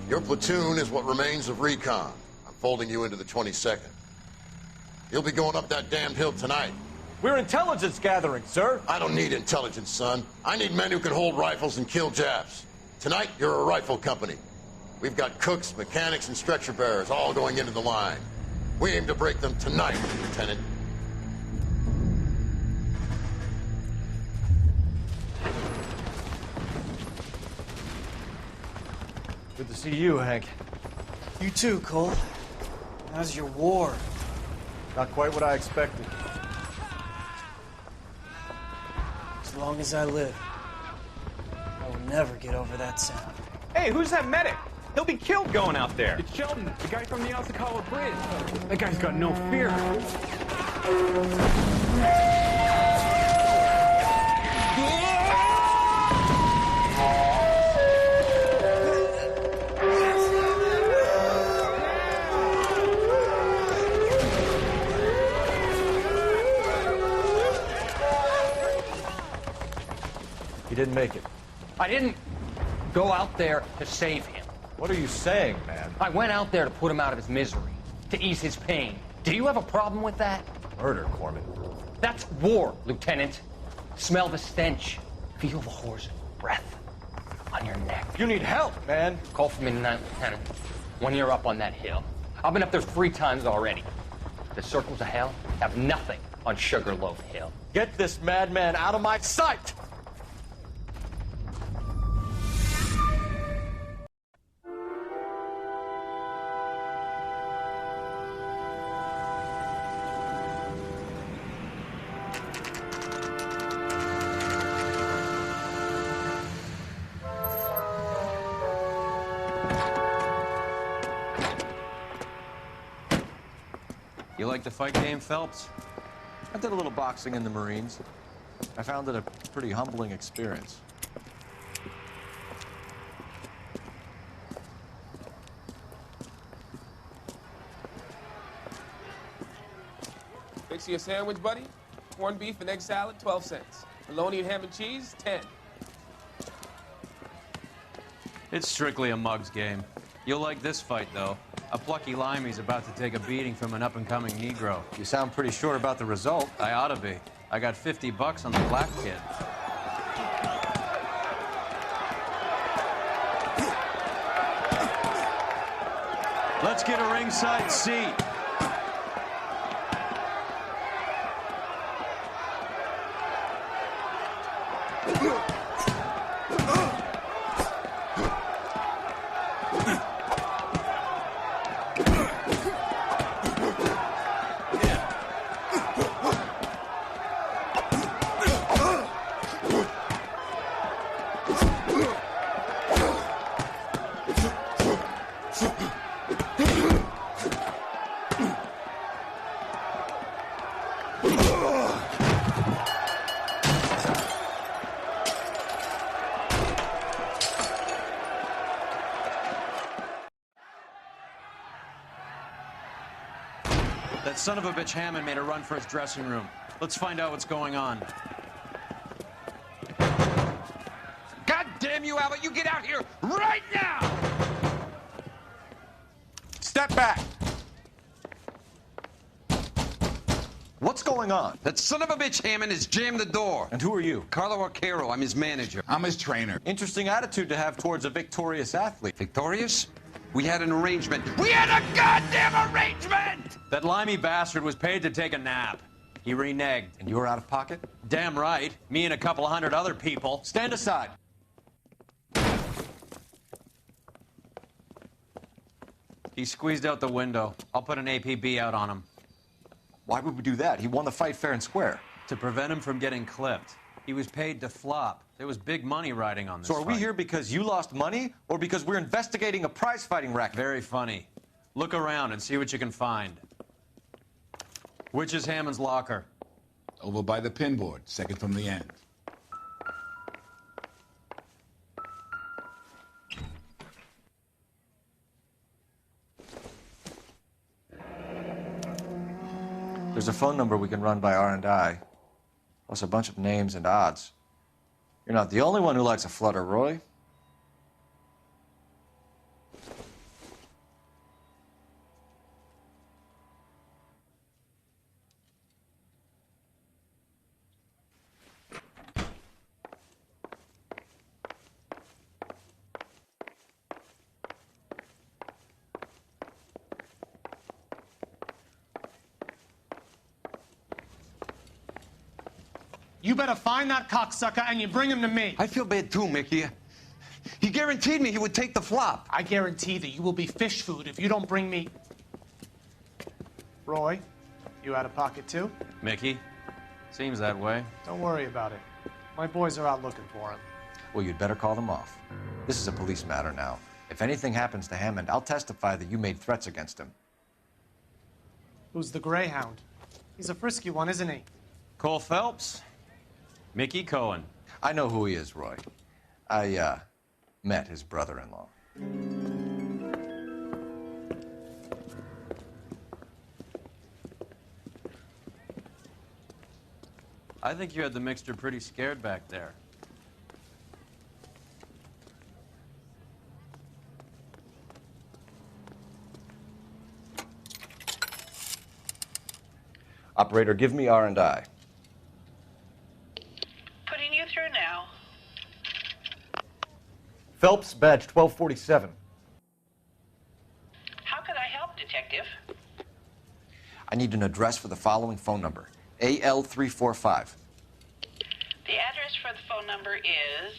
Your platoon is what remains of recon. I'm folding you into the 22nd. You'll be going up that damned hill tonight. We're intelligence gathering, sir. I don't need intelligence, son. I need men who can hold rifles and kill Japs. Tonight, you're a rifle company. We've got cooks, mechanics, and stretcher bearers all going into the line. We aim to break them tonight, Lieutenant. Good to see you, Hank. You too, Cole. How's your war? Not quite what I expected. As long as I live, I will never get over that sound. Hey, who's that medic? He'll be killed going out there. It's Sheldon, the guy from the Osakawa Bridge. That guy's got no fear. He didn't make it. I didn't go out there to save him. What are you saying, man? I went out there to put him out of his misery, to ease his pain. Do you have a problem with that? Murder, Corman. That's war, Lieutenant. Smell the stench. Feel the whore's breath on your neck. You need help, man. Call for midnight, Lieutenant. When you're up on that hill. I've been up there 3 times already. The circles of hell have nothing on Sugarloaf Hill. Get this madman out of my sight! You like the fight game, Phelps? I did a little boxing in the Marines. I found it a pretty humbling experience. Fix you a sandwich, buddy. Corned beef and egg salad, 12 cents. Bologna and ham and cheese, 10. It's strictly a mug's game. You'll like this fight, though. A plucky limey's about to take a beating from an up-and-coming Negro. You sound pretty sure about the result. I ought to be. I got $50 on the black kid. Let's get a ringside seat. That son of a bitch Hammond made a run for his dressing room. Let's find out what's going on. God damn you, Albert! You get out here right now! Step back! What's going on? That son of a bitch Hammond has jammed the door. And who are you? Carlo Arcaro, I'm his manager. I'm his trainer. Interesting attitude to have towards a victorious athlete. Victorious? We had an arrangement. We had a goddamn arrangement! That limey bastard was paid to take a nap. He reneged. And you were out of pocket? Damn right. Me and a couple hundred other people. Stand aside. He squeezed out the window. I'll put an APB out on him. Why would we do that? He won the fight fair and square. To prevent him from getting clipped. He was paid to flop. There was big money riding on this So are we fight. here because you lost money or because we're investigating a prize-fighting racket? Very funny. Look around and see what you can find. Which is Hammond's locker? Over by the pinboard, second from the end. There's a phone number we can run by R&I, plus a bunch of names and odds. You're not the only one who likes a flutter, Roy. You better find that cocksucker and you bring him to me. I feel bad too, Mickey. He guaranteed me he would take the flop. I guarantee that you will be fish food if you don't bring me... Roy, you out of pocket too? Mickey? Seems that way. Don't worry about it. My boys are out looking for him. Well, you'd better call them off. This is a police matter now. If anything happens to Hammond, I'll testify that you made threats against him. Who's the Greyhound? He's a frisky one, isn't he? Cole Phelps? Mickey Cohen. I know who he is, Roy. I, met his brother-in-law. I think you had the mixture pretty scared back there. Operator, give me R&I. Putting you through now. Phelps, badge 1247. How could I help, Detective? I need an address for the following phone number. AL345. The address for the phone number is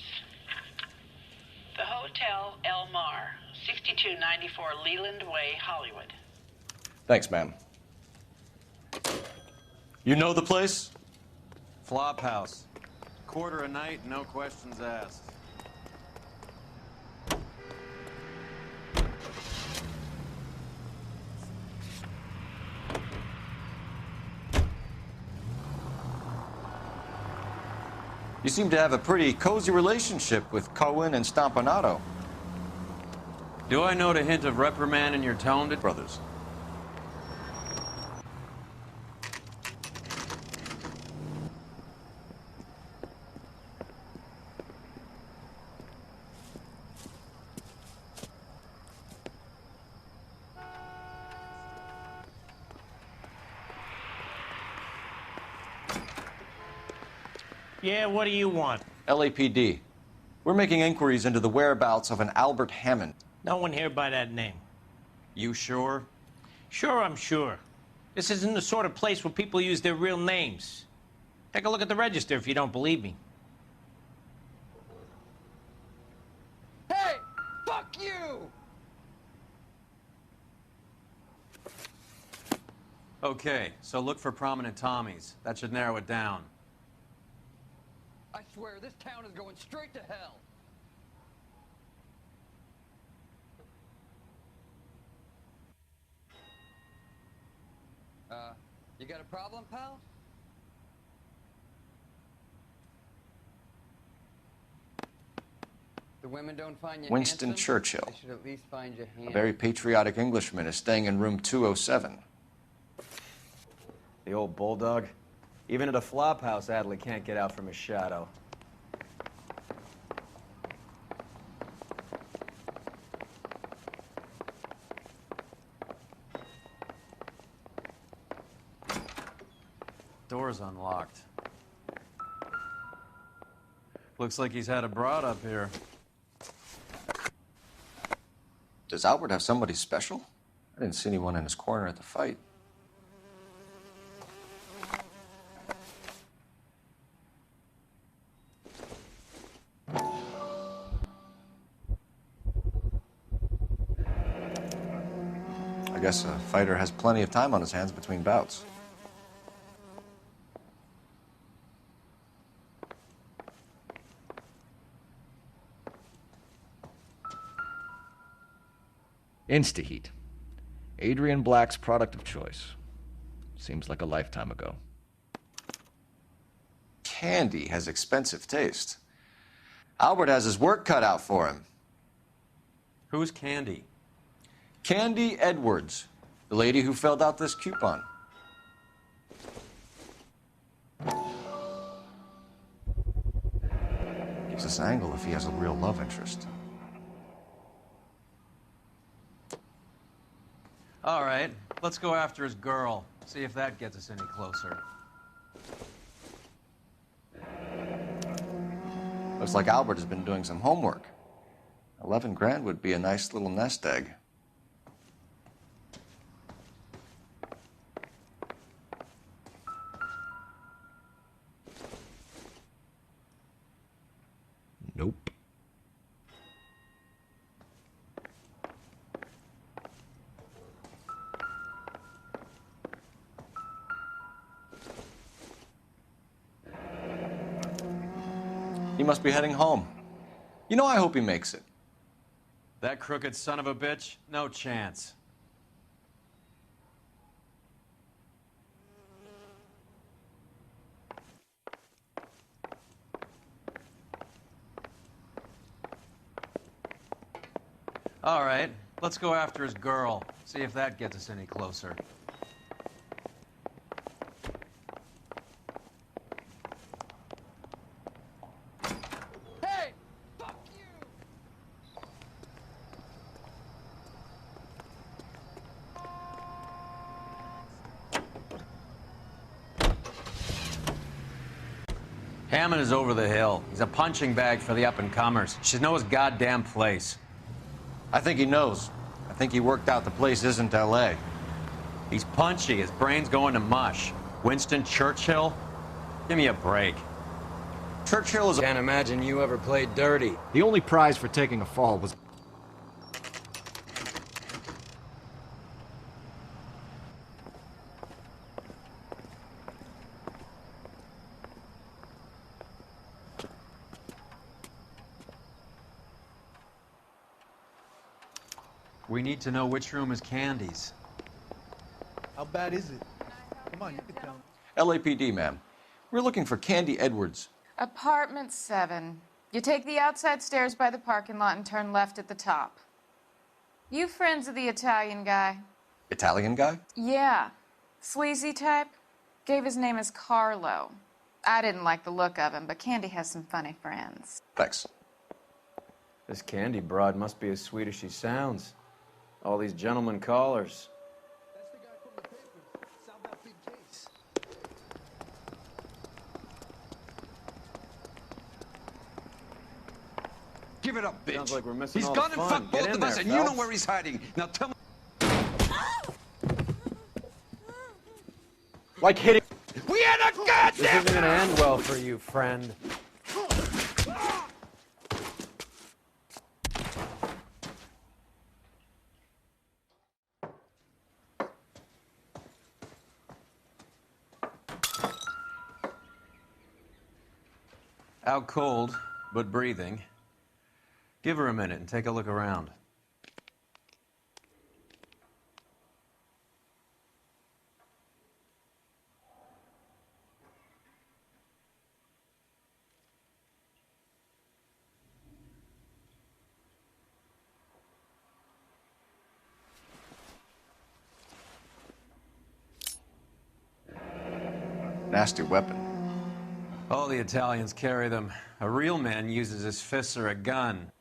the Hotel El Mar, 6294 Leland Way, Hollywood. Thanks, ma'am. You know the place? Flop house. Quarter a night, no questions asked. You seem to have a pretty cozy relationship with Cohen and Stompanato. Do I note a hint of reprimand in your tone, brothers? Yeah, what do you want? LAPD. We're making inquiries into the whereabouts of an Albert Hammond. No one here by that name. You sure? Sure, I'm sure. This isn't the sort of place where people use their real names. Take a look at the register if you don't believe me. Hey! Fuck you! Okay, so look for prominent Tommies. That should narrow it down. I swear, this town is going straight to hell. You got a problem, pal? The women don't find you Winston handsome? Churchill. They should at least find you handsome. A very patriotic Englishman is staying in room 207. The old bulldog. Even at a flop house, Adley can't get out from his shadow. Door's unlocked. Looks like he's had a broad up here. Does Albert have somebody special? I didn't see anyone in his corner at the fight. I guess a fighter has plenty of time on his hands between bouts. Instaheat. Adrian Black's product of choice. Seems like a lifetime ago. Candy has expensive taste. Albert has his work cut out for him. Who's Candy? Candy Edwards, the lady who filled out this coupon. Gives us an angle if he has a real love interest. All right, let's go after his girl. See if that gets us any closer. Looks like Albert has been doing some homework. 11 grand would be a nice little nest egg. Nope. He must be heading home. You know, I hope he makes it. That crooked son of a bitch? No chance. All right, let's go after his girl. See if that gets us any closer. Hey! Fuck you! Hammond is over the hill. He's a punching bag for the up-and-comers. Should know his goddamn place. I think he knows. I think he worked out the place isn't L.A. He's punchy. His brain's going to mush. Winston Churchill? Give me a break. Churchill is a... Can't imagine you ever played dirty. The only prize for taking a fall was... We need to know which room is Candy's. How bad is it? Come on, you can tell me. LAPD, ma'am. We're looking for Candy Edwards. Apartment 7. You take the outside stairs by the parking lot and turn left at the top. You friends of the Italian guy? Italian guy? Yeah. Sleazy type? Gave his name as Carlo. I didn't like the look of him, but Candy has some funny friends. Thanks. This Candy broad must be as sweet as she sounds. All these gentlemen callers. That's the guy from the paper. Solved that big case. Give it up, bitch. Sounds like we're missing He's all gone the and fun. fucked Get both in of us, there, and you know Phelps. where he's hiding. Now tell me. Like hitting... We had a goddamn... This isn't gonna end well for you, friend. Out cold, but breathing. Give her a minute and take a look around. Nasty weapon. All the Italians carry them. A real man uses his fists or a gun.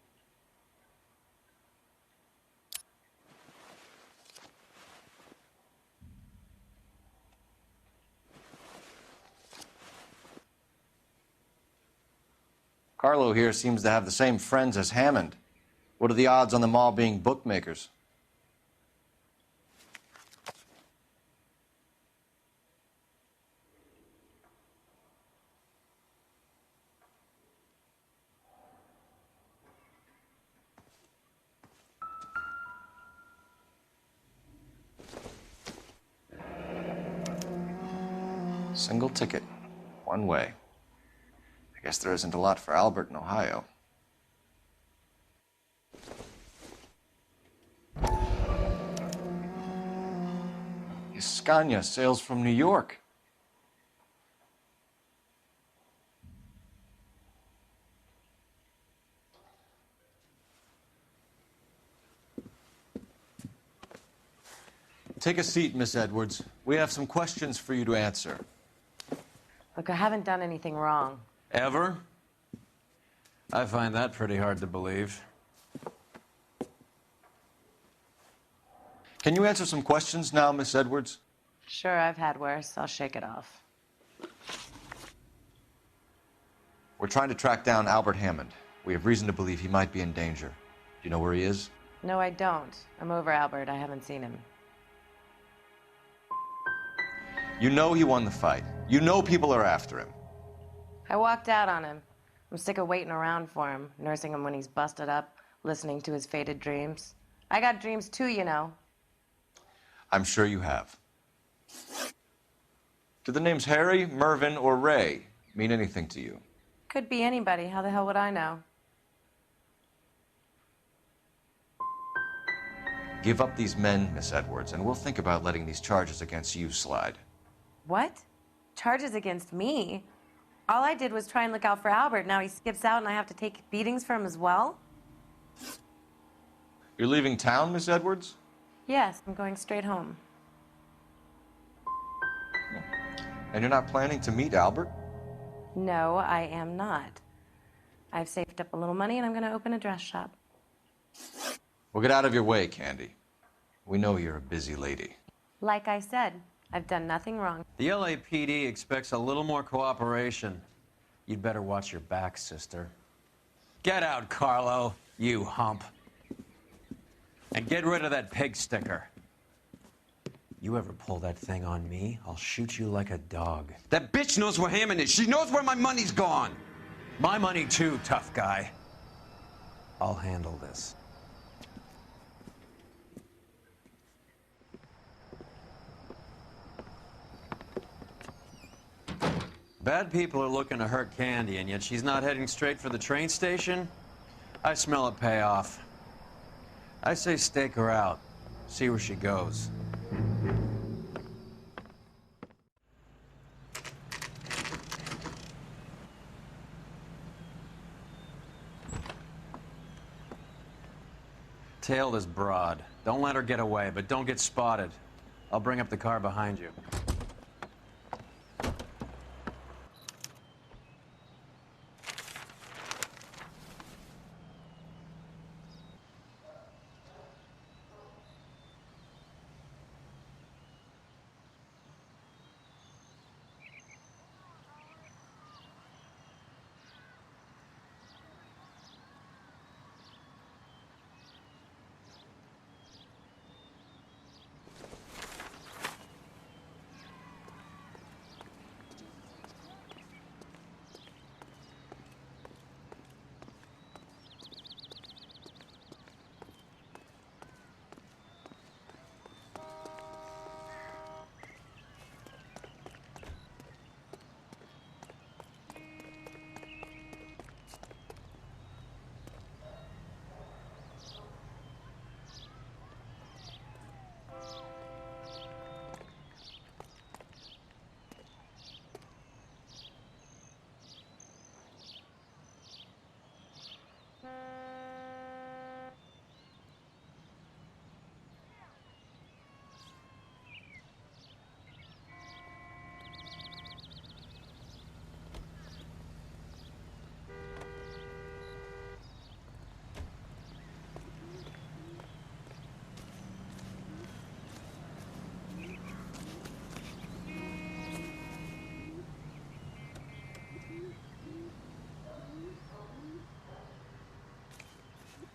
Carlo here seems to have the same friends as Hammond. What are the odds on them all being bookmakers? Single ticket, one way. I guess there isn't a lot for Albert in Ohio. Scania sails from New York. Take a seat, Miss Edwards. We have some questions for you to answer. Look, I haven't done anything wrong. Ever? I find that pretty hard to believe. Can you answer some questions now, Miss Edwards? Sure, I've had worse. I'll shake it off. We're trying to track down Albert Hammond. We have reason to believe he might be in danger. Do you know where he is? No, I don't. I'm over Albert. I haven't seen him. You know he won the fight. You know people are after him. I walked out on him. I'm sick of waiting around for him, nursing him when he's busted up, listening to his faded dreams. I got dreams too, you know. I'm sure you have. Do the names Harry, Mervyn, or Ray mean anything to you? Could be anybody. How the hell would I know? Give up these men, Miss Edwards, and we'll think about letting these charges against you slide. What? Charges against me? All I did was try and look out for Albert. Now he skips out and I have to take beatings for him as well? You're leaving town, Miss Edwards? Yes, I'm going straight home. And you're not planning to meet Albert? No, I am not. I've saved up a little money and I'm going to open a dress shop. Well, get out of your way, Candy. We know you're a busy lady. Like I said, I've done nothing wrong. The LAPD expects a little more cooperation. You'd better watch your back, sister. Get out, Carlo, you hump. And get rid of that pig sticker. You ever pull that thing on me, I'll shoot you like a dog. That bitch knows where Hammond is. She knows where my money's gone. My money too, tough guy. I'll handle this. Bad people are looking to hurt Candy, and yet she's not heading straight for the train station? I smell a payoff. I say stake her out. See where she goes. Tail this broad. Don't let her get away, but don't get spotted. I'll bring up the car behind you.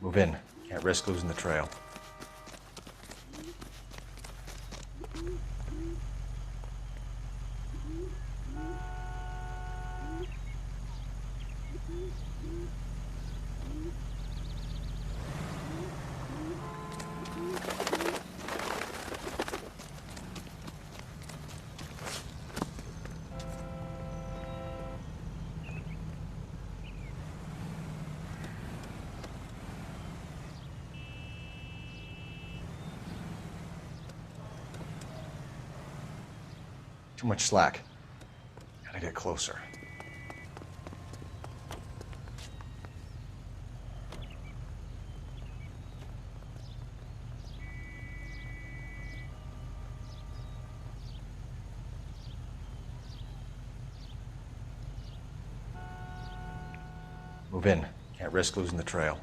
Move in. Can't risk losing the trail. Too much slack. Gotta get closer. Move in. Can't risk losing the trail.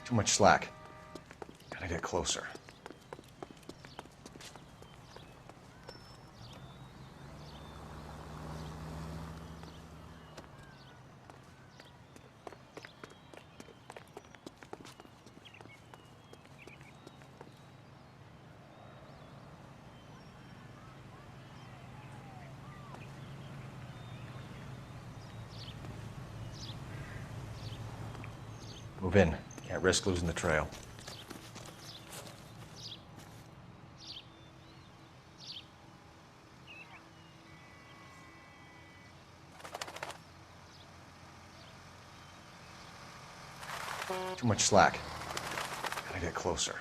Too much slack. Gotta get closer. Move in. Can't risk losing the trail. Too much slack. Gotta get closer.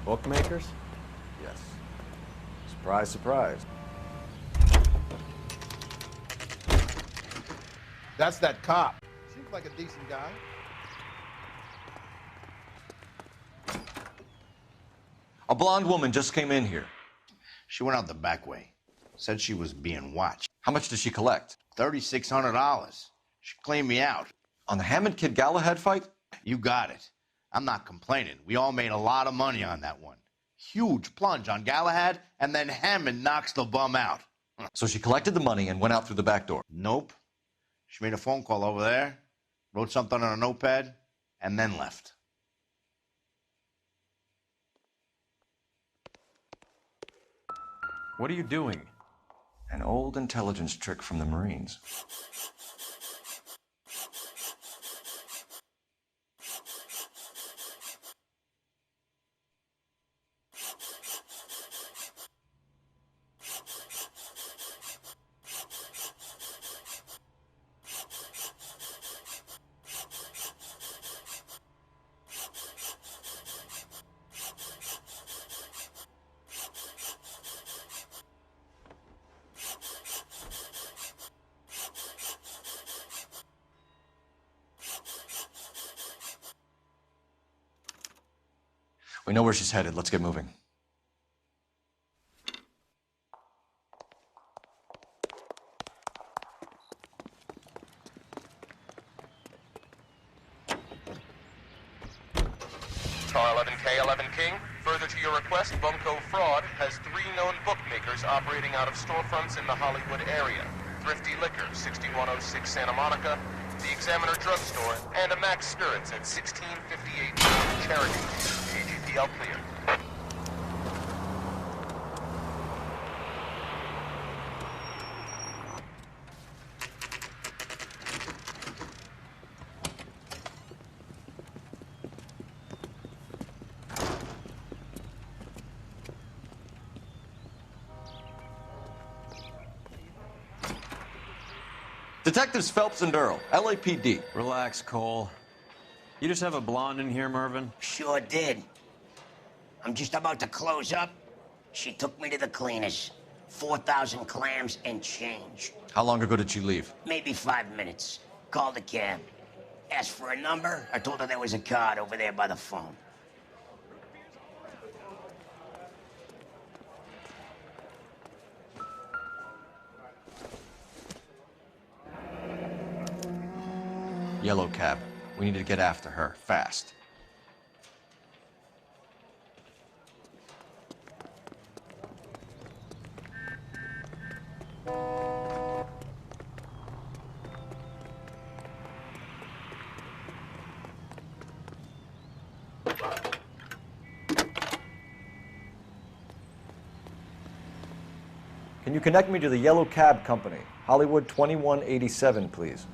Bookmakers? Yes. Surprise, surprise. That's that cop. Seems like a decent guy. A blonde woman just came in here. She went out the back way. Said she was being watched. How much did she collect? $3,600. She cleaned me out. On the Hammond Kid Galahad fight? You got it. I'm not complaining. We all made a lot of money on that one. Huge plunge on Galahad, and then Hammond knocks the bum out. So she collected the money and went out through the back door? Nope. She made a phone call over there, wrote something on a notepad, and then left. What are you doing? An old intelligence trick from the Marines. We know where she's headed. Let's get moving. Tar 11K, 11 King. Further to your request, Bunko Fraud has 3 known bookmakers operating out of storefronts in the Hollywood area. Thrifty Liquor, 6106 Santa Monica, the Examiner Drugstore, and a Max Spirits at 1658 Cherokee. AGPL clear. Detectives Phelps and Earl, LAPD. Relax, Cole. You just have a blonde in here, Mervyn? Sure did. I'm just about to close up. She took me to the cleaners. 4,000 clams and change. How long ago did you leave? Maybe 5 minutes. Called the cab. Asked for a number. I told her there was a card over there by the phone. Yellow cab. We need to get after her, fast. Can you connect me to the Yellow Cab Company? Hollywood 2187, please.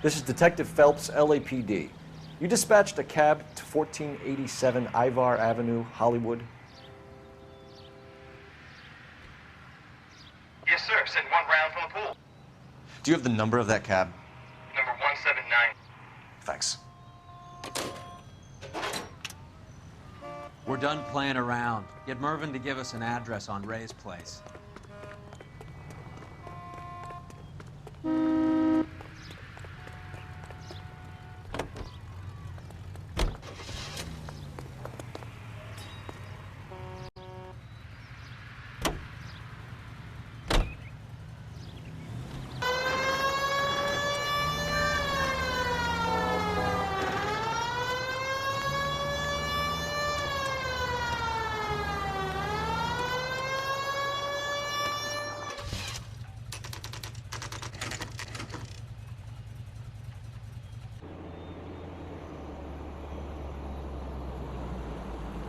This is Detective Phelps, LAPD. You dispatched a cab to 1487 Ivar Avenue, Hollywood? Yes, sir. Send one round from the pool. Do you have the number of that cab? Number 179. Thanks. We're done playing around. Get Mervyn to give us an address on Ray's place.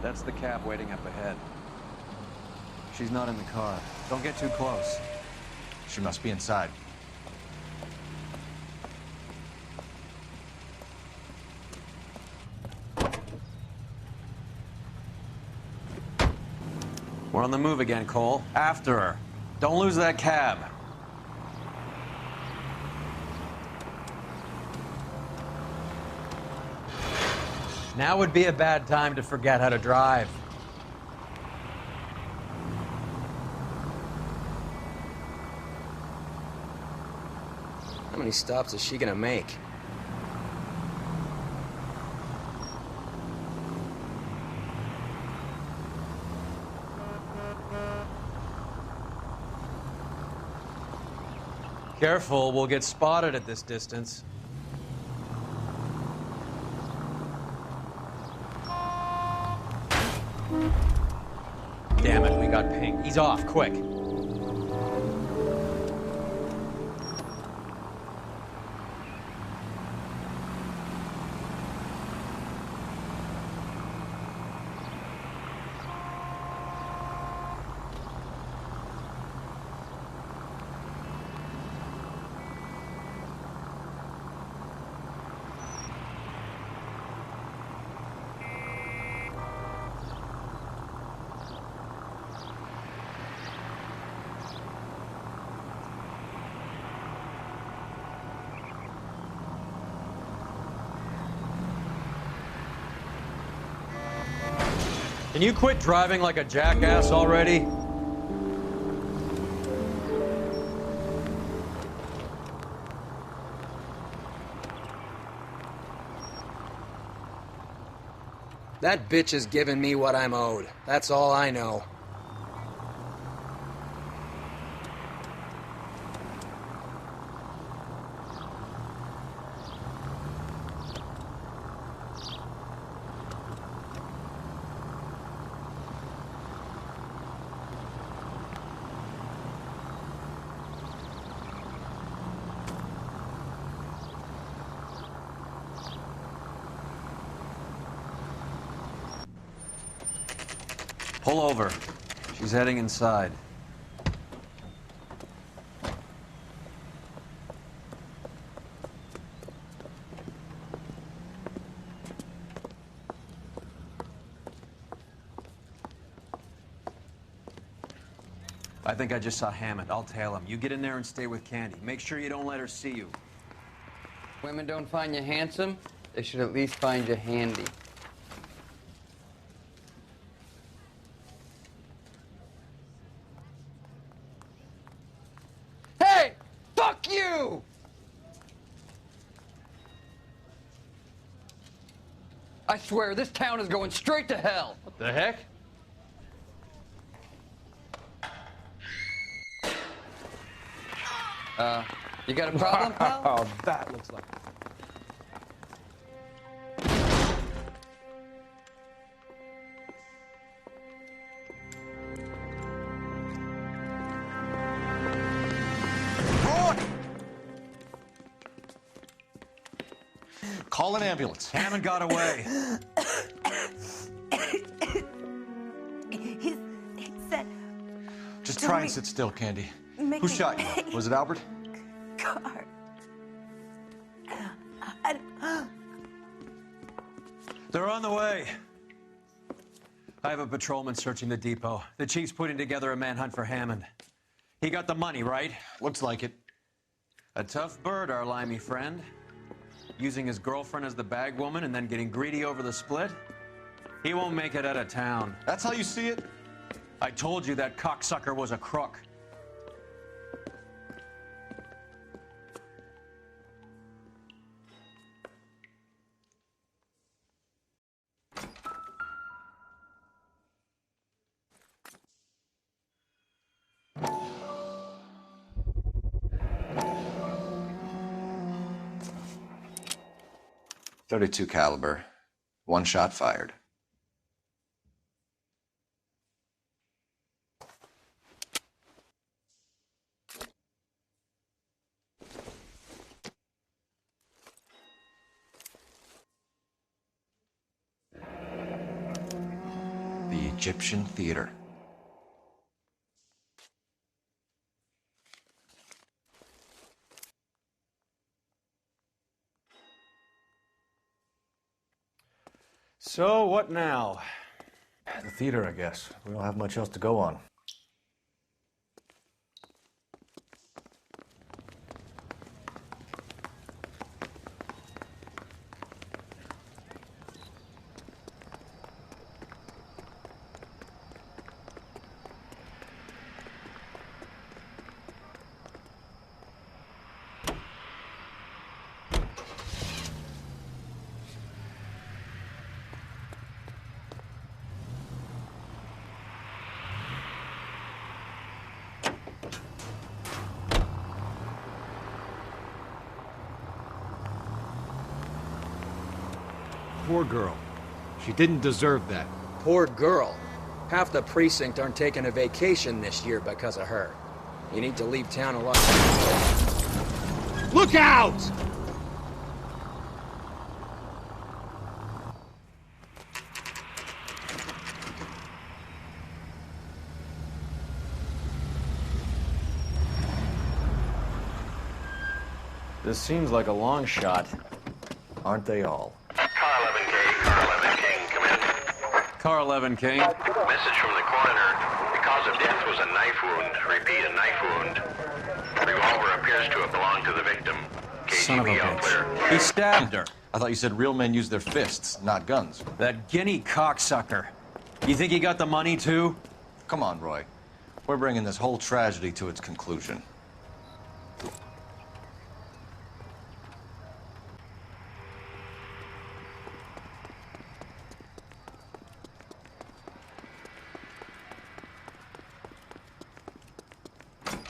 That's the cab waiting up ahead. She's not in the car. Don't get too close. She must be inside. We're on the move again, Cole. After her. Don't lose that cab. Now would be a bad time to forget how to drive. How many stops is she gonna make? Careful, we'll get spotted at this distance. Damn it, we got ping. He's off, quick. Can you quit driving like a jackass already? That bitch is giving me what I'm owed. That's all I know. Pull over. She's heading inside. I think I just saw Hammond. I'll tail him. You get in there and stay with Candy. Make sure you don't let her see you. Women don't find you handsome, they should at least find you handy. I swear, this town is going straight to hell. What the heck? You got a problem, pal? Oh, that looks like... Call an ambulance. Hammond got away. He said... Just Don't try and make- sit still, Candy. make Who me- shot you? Was it Albert? Car. They're on the way. I have a patrolman searching the depot. The chief's putting together a manhunt for Hammond. He got the money, right? Looks like it. A tough bird, our limey friend. Using his girlfriend as the bag woman and then getting greedy over the split. He won't make it out of town. That's how you see it? I told you that cocksucker was a crook. .32 caliber. One shot fired. The Egyptian Theater. So, what now? The theater, I guess. We don't have much else to go on. Poor girl. She didn't deserve that. Poor girl. Half the precinct aren't taking a vacation this year because of her. You need to leave town alone. Look out! This seems like a long shot. Aren't they all? Car 11K, Car 11 King, come in. Car 11 King. Message from the coroner. The cause of death was a knife wound. Repeat, a knife wound. Revolver appears to have belonged to the victim. Son of a KGB all clear. bitch. He stabbed her. I thought you said real men use their fists, not guns. That guinea cocksucker. You think he got the money, too? Come on, Roy. We're bringing this whole tragedy to its conclusion.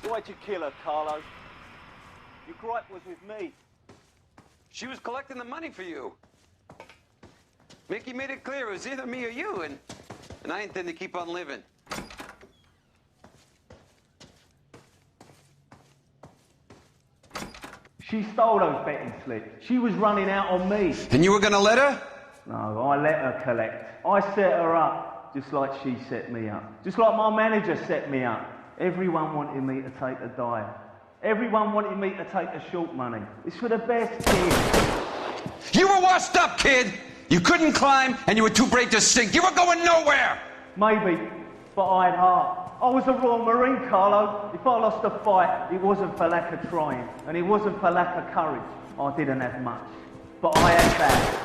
Why'd you kill her, Carlo? Your gripe was with me. She was collecting the money for you. Mickey made it clear it was either me or you, and I intend to keep on living. She stole those betting slips. She was running out on me. And you were gonna let her? No, I let her collect. I set her up, just like she set me up. Just like my manager set me up. Everyone wanted me to take a dive. Everyone wanted me to take the short money. It's for the best kid. You were washed up, kid! You couldn't climb, and you were too brave to sink. You were going nowhere! Maybe, but I had heart. I was a Royal Marine, Carlo. If I lost a fight, it wasn't for lack of trying, and it wasn't for lack of courage. I didn't have much, but I had that.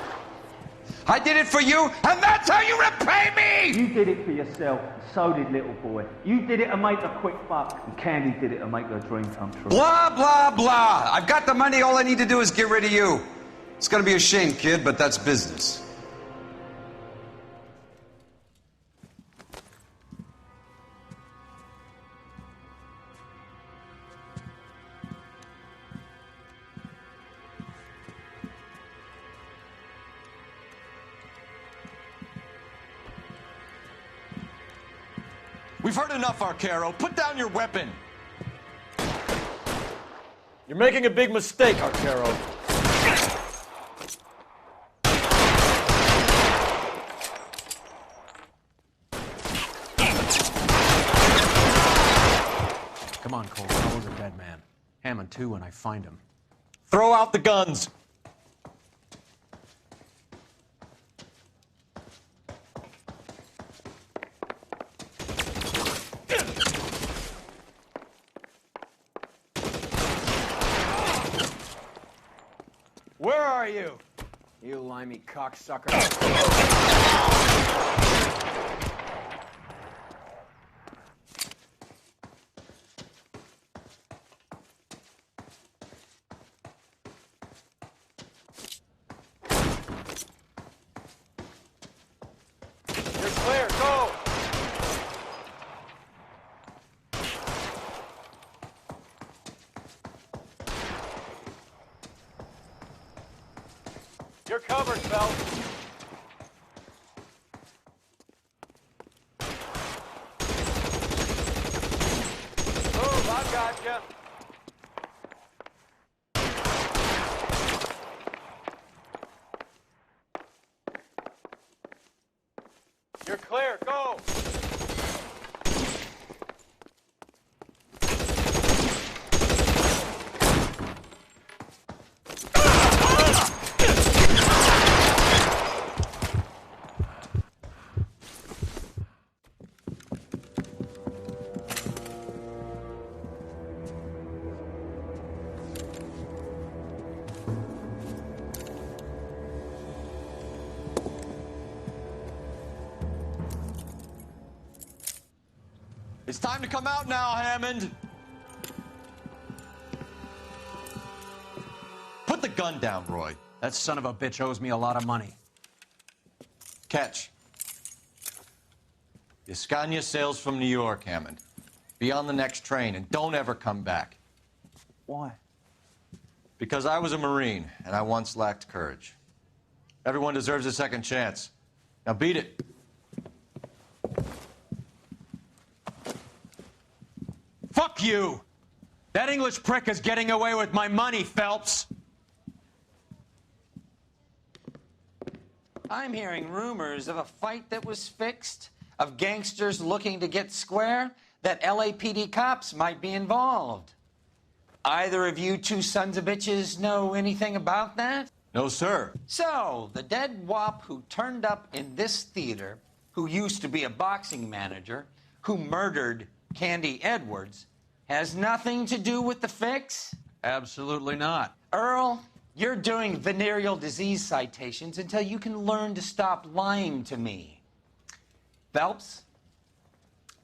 I did it for you, and that's how you repay me! You did it for yourself, so did little boy. You did it to make a quick buck, and Candy did it to make her dream come true. Blah, blah, blah. I've got the money. All I need to do is get rid of you. It's gonna be a shame, kid, but that's business. We've heard enough, Arcaro. Put down your weapon. You're making a big mistake, Arcaro. Come on, Cole. Carlo's a dead man. Hammond, too, when I find him. Throw out the guns. Where are you? You limey cocksucker. You're clear, go! You're covered, Phelps. Move, I've got you. You're clear, go! It's time to come out now, Hammond. Put the gun down, Roy. That son of a bitch owes me a lot of money. Catch. Yascania sails from New York, Hammond. Be on the next train and don't ever come back. Why? Because I was a Marine and I once lacked courage. Everyone deserves a second chance. Now beat it. Fuck you! That English prick is getting away with my money, Phelps! I'm hearing rumors of a fight that was fixed, of gangsters looking to get square, that LAPD cops might be involved. Either of you two sons of bitches know anything about that? No, sir. So, the dead wop who turned up in this theater, who used to be a boxing manager, who murdered Candy Edwards, has nothing to do with the fix? Absolutely not. Earl, you're doing venereal disease citations until you can learn to stop lying to me. Phelps,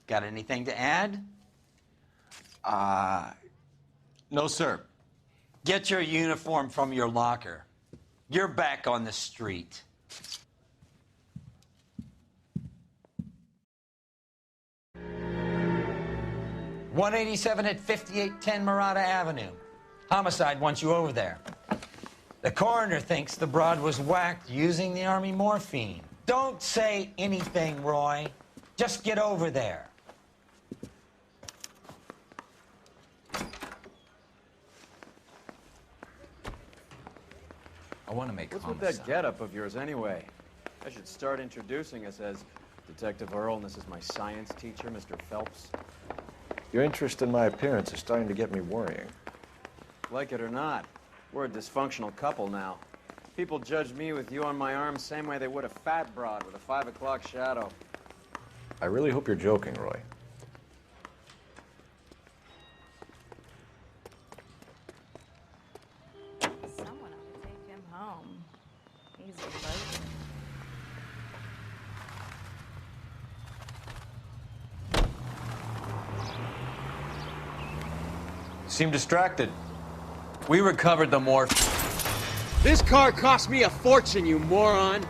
got anything to add? No, sir. Get your uniform from your locker. You're back on the street. .187 at 5810 Murata Avenue. Homicide wants you over there. The coroner thinks the broad was whacked using the Army morphine. Don't say anything, Roy. Just get over there. I want to make What's with that getup of yours anyway? I should start introducing us as Detective Earl, and this is my science teacher, Mr. Phelps. Your interest in my appearance is starting to get me worrying. Like it or not, we're a dysfunctional couple now. People judge me with you on my arm same way they would a fat broad with a 5 o'clock shadow. I really hope you're joking, Roy. Someone ought to take him home. He's loaded. You seem distracted. We recovered the morphine. This car cost me a fortune, you moron!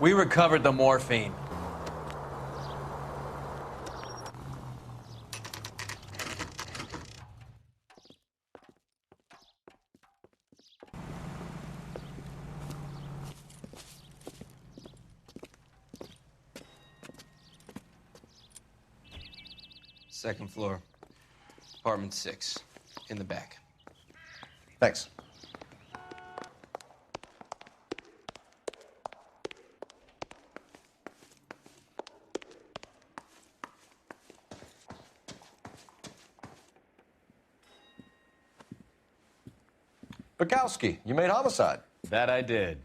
We recovered the morphine. Second floor. Apartment 6. In the back. Thanks. Bukowski, you made homicide. That I did.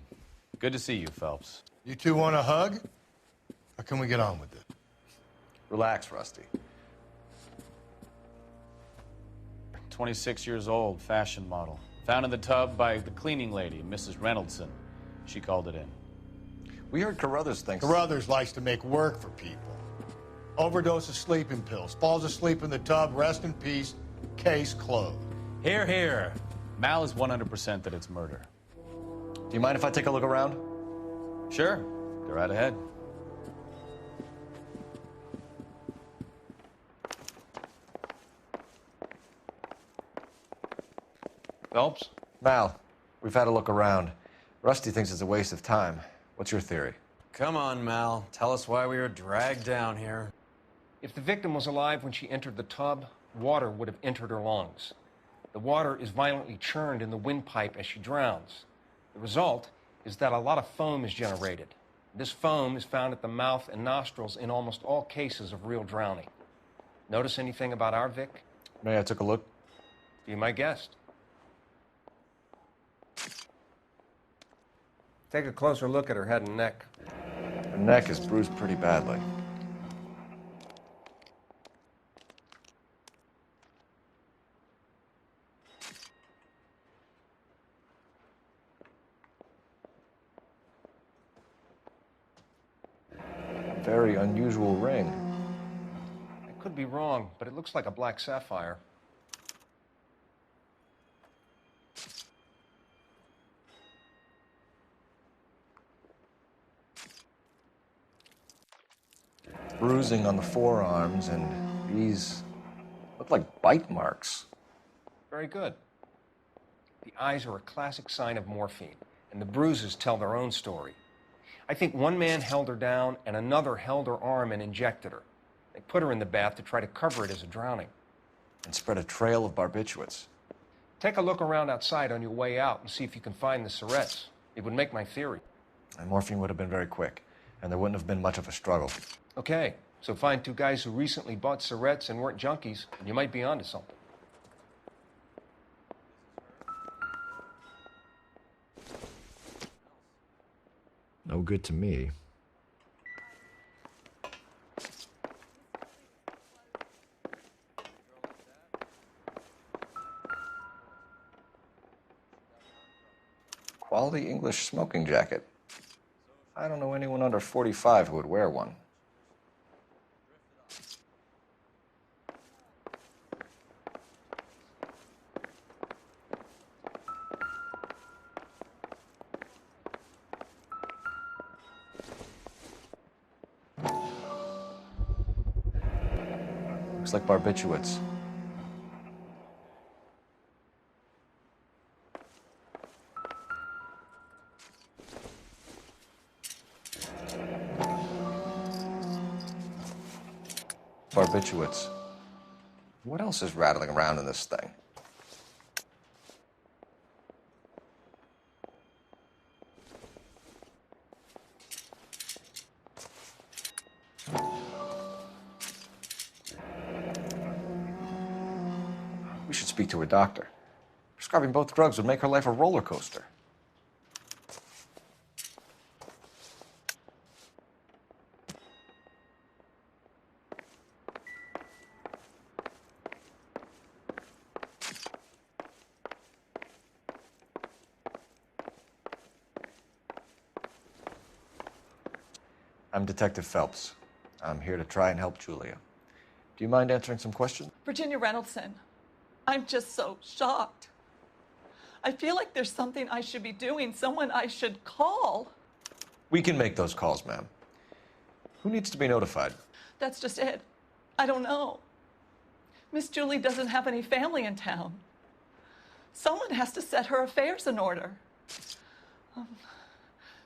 Good to see you, Phelps. You two want a hug? Or can we get on with it? Relax, Rusty. 26 years old, fashion model. Found in the tub by the cleaning lady, Mrs. Reynoldson. She called it in. We heard Carruthers thinks... Carruthers likes to make work for people. Overdose of sleeping pills. Falls asleep in the tub. Rest in peace. Case closed. Here, here. Mal is 100% that it's murder. Do you mind if I take a look around? Sure. Go right ahead. Phelps? Mal, we've had a look around. Rusty thinks it's a waste of time. What's your theory? Come on, Mal. Tell us why we were dragged down here. If the victim was alive when she entered the tub, water would have entered her lungs. The water is violently churned in the windpipe as she drowns. The result is that a lot of foam is generated. This foam is found at the mouth and nostrils in almost all cases of real drowning. Notice anything about our Vic? May I took a look? Be my guest. Take a closer look at her head and neck. Her neck is bruised pretty badly. Very unusual ring. I could be wrong, but it looks like a black sapphire. Bruising on the forearms, and these look like bite marks. Very good. The eyes are a classic sign of morphine, and the bruises tell their own story. I think one man held her down and another held her arm and injected her. They put her in the bath to try to cover it as a drowning. And spread a trail of barbiturates. Take a look around outside on your way out and see if you can find the syrettes. It would make my theory. And morphine would have been very quick, and there wouldn't have been much of a struggle. Okay, so find two guys who recently bought syrettes and weren't junkies, and you might be onto something. No good to me. Quality English smoking jacket. I don't know anyone under 45 who would wear one. Looks like barbiturates. Barbiturates. What else is rattling around in this thing? We should speak to her doctor. Prescribing both drugs would make her life a roller coaster. I'm Detective Phelps. I'm here to try and help Julia. Do you mind answering some questions? Virginia Reynoldson, I'm just so shocked. I feel like there's something I should be doing, someone I should call. We can make those calls, ma'am. Who needs to be notified? That's just it. I don't know. Miss Julie doesn't have any family in town. Someone has to set her affairs in order.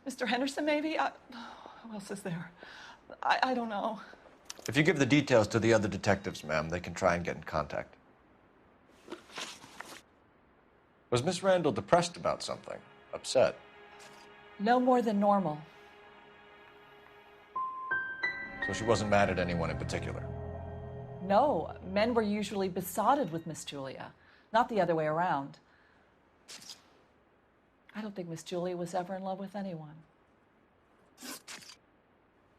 Mr. Henderson, maybe? Who else is there? I don't know. If you give the details to the other detectives, ma'am, they can try and get in contact. Was Miss Randall depressed about something? Upset? No more than normal. So she wasn't mad at anyone in particular? No, men were usually besotted with Miss Julia, not the other way around. I don't think Miss Julia was ever in love with anyone.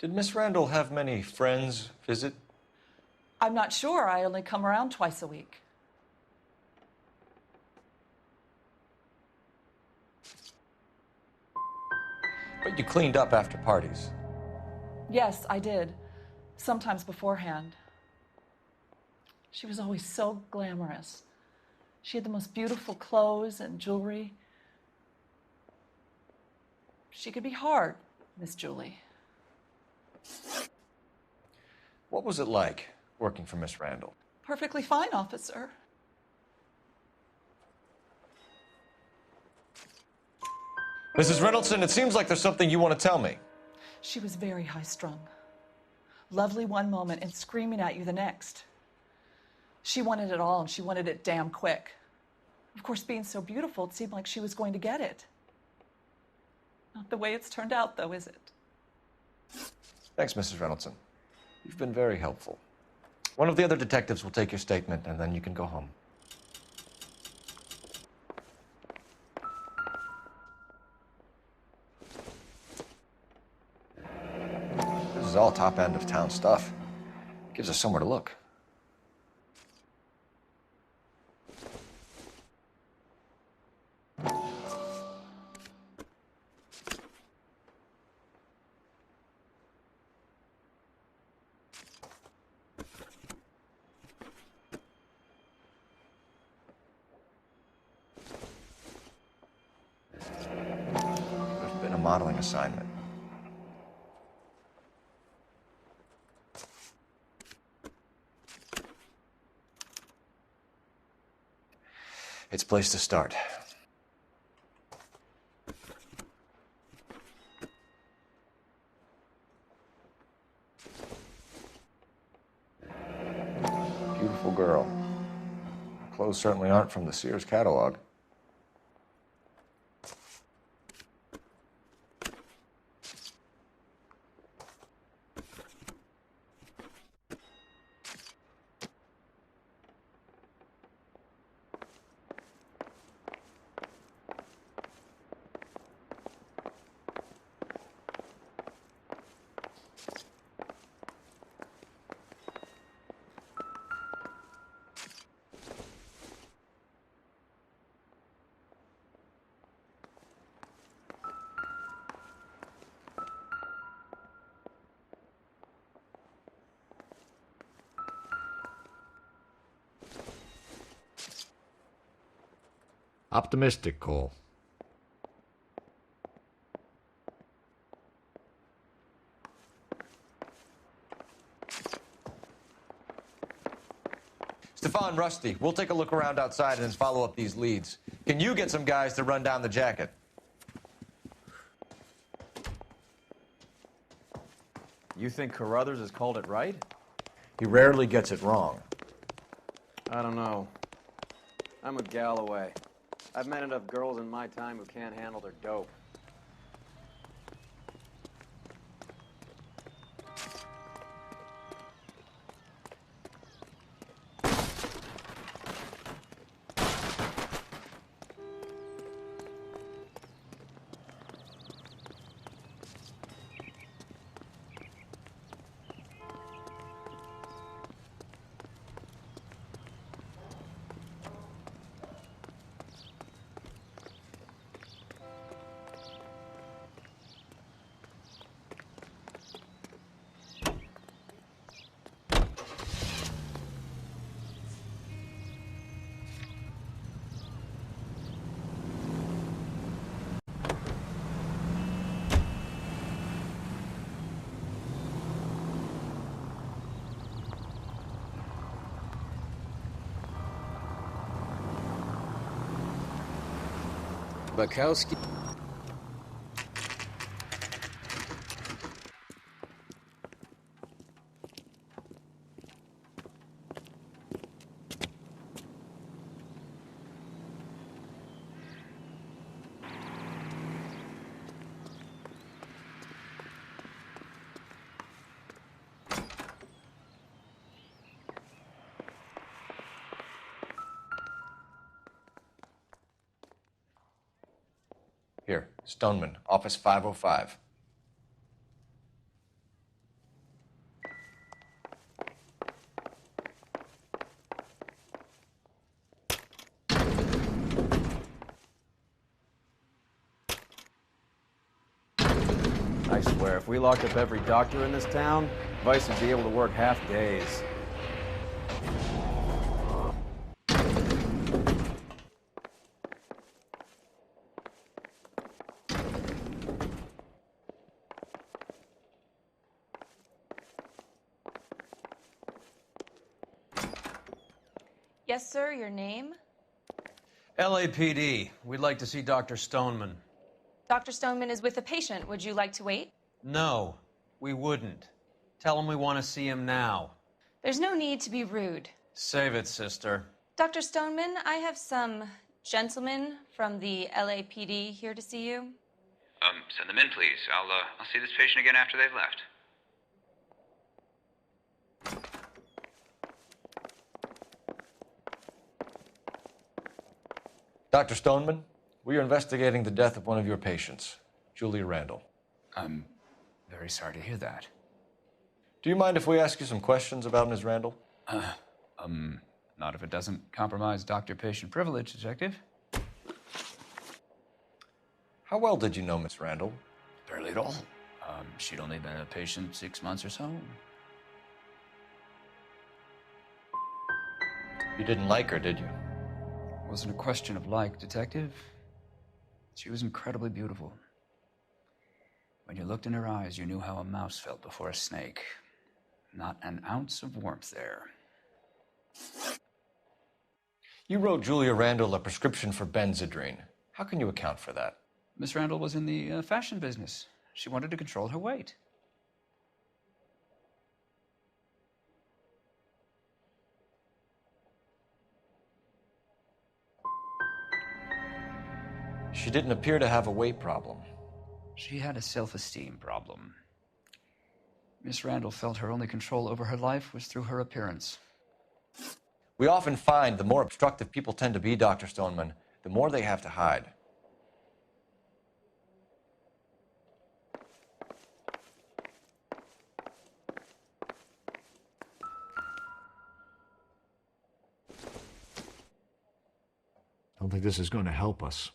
Did Miss Randall have many friends visit? I'm not sure. I only come around twice a week. But you cleaned up after parties. Yes, I did. Sometimes beforehand. She was always so glamorous. She had the most beautiful clothes and jewelry. She could be hard, Miss Julie. What was it like working for Miss Randall? Perfectly fine, officer. Mrs. Reynoldson, it seems like there's something you want to tell me. She was very high-strung. Lovely one moment and screaming at you the next. She wanted it all, and she wanted it damn quick. Of course, being so beautiful, it seemed like she was going to get it. Not the way it's turned out, though, is it? Thanks, Mrs. Reynoldson. You've been very helpful. One of the other detectives will take your statement, and then you can go home. This is all top end of town stuff. Gives us somewhere to look. There's been a modeling assignment. It's a place to start. Beautiful girl. Her clothes certainly aren't from the Sears catalog. Optimistic, Cole. Stefan, Rusty, we'll take a look around outside and then follow up these leads. Can you get some guys to run down the jacket? You think Carruthers has called it right? He rarely gets it wrong. I don't know. I'm with Galloway. I've met enough girls in my time who can't handle their dope. Bukowski. Here, Stoneman, office 505. I swear, if we locked up every doctor in this town, Vice would be able to work half days. Yes, sir, your name? LAPD. We'd like to see Dr. Stoneman. Dr. Stoneman is with a patient. Would you like to wait? No, we wouldn't. Tell him we want to see him now. There's no need to be rude. Save it, sister. Dr. Stoneman, I have some gentlemen from the LAPD here to see you. Send them in, please. I'll see this patient again after they've left. Dr. Stoneman, we are investigating the death of one of your patients, Julia Randall. I'm very sorry to hear that. Do you mind if we ask you some questions about Ms. Randall? Not if it doesn't compromise doctor-patient privilege, Detective. How well did you know Miss Randall? Barely at all. She'd only been a patient 6 months or so. You didn't like her, did you? It wasn't a question of like, Detective. She was incredibly beautiful. When you looked in her eyes, you knew how a mouse felt before a snake. Not an ounce of warmth there. You wrote Julia Randall a prescription for Benzedrine. How can you account for that? Miss Randall was in the fashion business. She wanted to control her weight. She didn't appear to have a weight problem. She had a self-esteem problem. Miss Randall felt her only control over her life was through her appearance. We often find the more obstructive people tend to be, Dr. Stoneman, the more they have to hide. I don't think this is going to help us.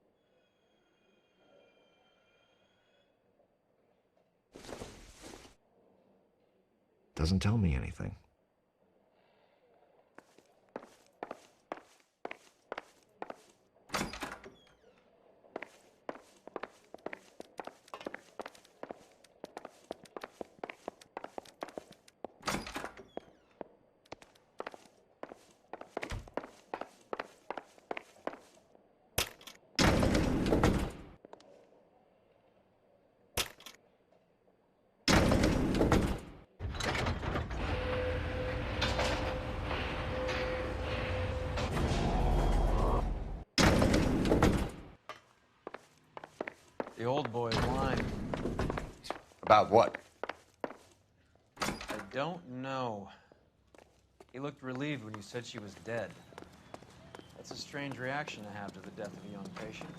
Doesn't tell me anything. The old boy's lying. About what? I don't know. He looked relieved when you said she was dead. That's a strange reaction to have to the death of a young patient.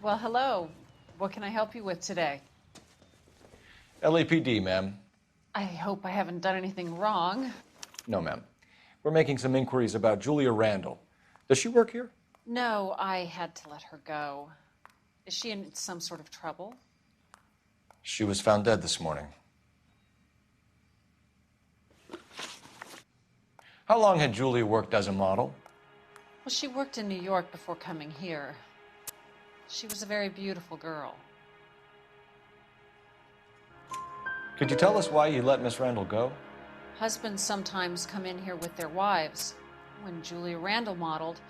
Well, hello. What can I help you with today? LAPD, ma'am. I hope I haven't done anything wrong. No, ma'am. We're making some inquiries about Julia Randall. Does she work here? No, I had to let her go. Is she in some sort of trouble? She was found dead this morning. How long had Julia worked as a model? Well, she worked in New York before coming here. She was a very beautiful girl. Could you tell us why you let Miss Randall go? Husbands sometimes come in here with their wives. When Julia Randall modeled,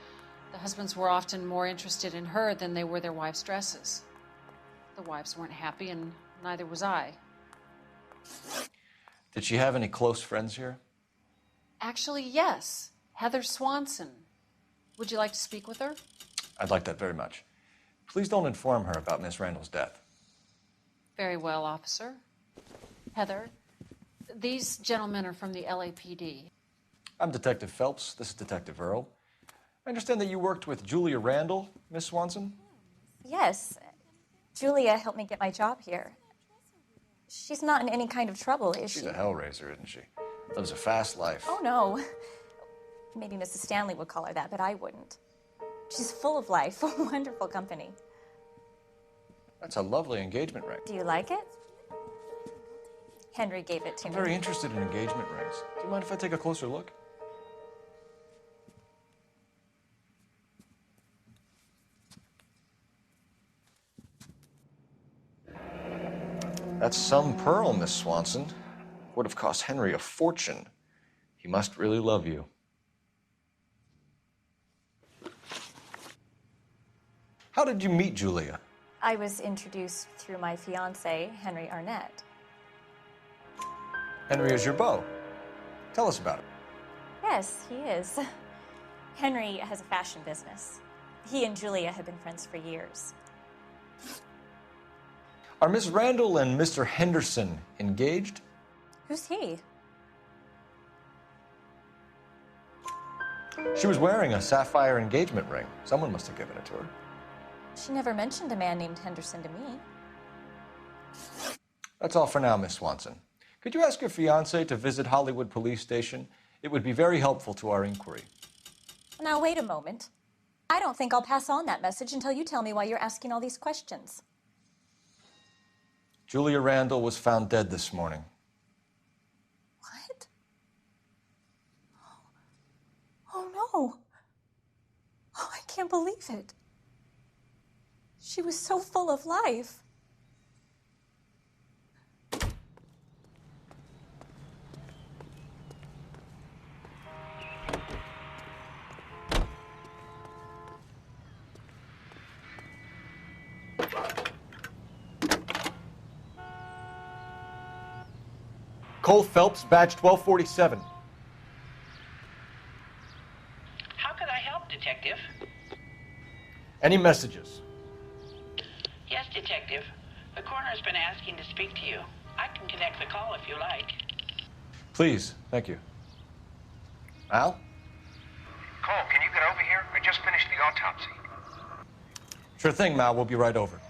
The husbands were often more interested in her than they were their wives' dresses. The wives weren't happy, and neither was I. Did she have any close friends here? Actually, yes. Heather Swanson. Would you like to speak with her? I'd like that very much. Please don't inform her about Miss Randall's death. Very well, officer. Heather, these gentlemen are from the LAPD. I'm Detective Phelps. This is Detective Earl. I understand that you worked with Julia Randall, Miss Swanson? Yes. Julia helped me get my job here. She's not in any kind of trouble, is she? She's a hellraiser, isn't she? Lives a fast life. Oh, no. Maybe Mrs. Stanley would call her that, but I wouldn't. She's full of life, wonderful company. That's a lovely engagement ring. Do you like it? Henry gave it to I'm me. very interested in engagement rings. Do you mind if I take a closer look? That's some pearl, Miss Swanson. Would have cost Henry a fortune. He must really love you. How did you meet Julia? I was introduced through my fiancé, Henry Arnett. Henry is your beau. Tell us about it. Yes, he is. Henry has a fashion business. He and Julia have been friends for years. Are Miss Randall and Mr. Henderson engaged? Who's he? She was wearing a sapphire engagement ring. Someone must have given it to her. She never mentioned a man named Henderson to me. That's all for now, Miss Swanson. Could you ask your fiancé to visit Hollywood Police Station? It would be very helpful to our inquiry. Now, wait a moment. I don't think I'll pass on that message until you tell me why you're asking all these questions. Julia Randall was found dead this morning. What? Oh, no. Oh, I can't believe it. She was so full of life. Cole Phelps, badge 1247. How could I help, Detective? Any messages? Yes, Detective. The coroner's been asking to speak to you. I can connect the call if you like. Please, thank you. Al? Cole, can you get over here? I just finished the autopsy. Sure thing, Mal. We'll be right over.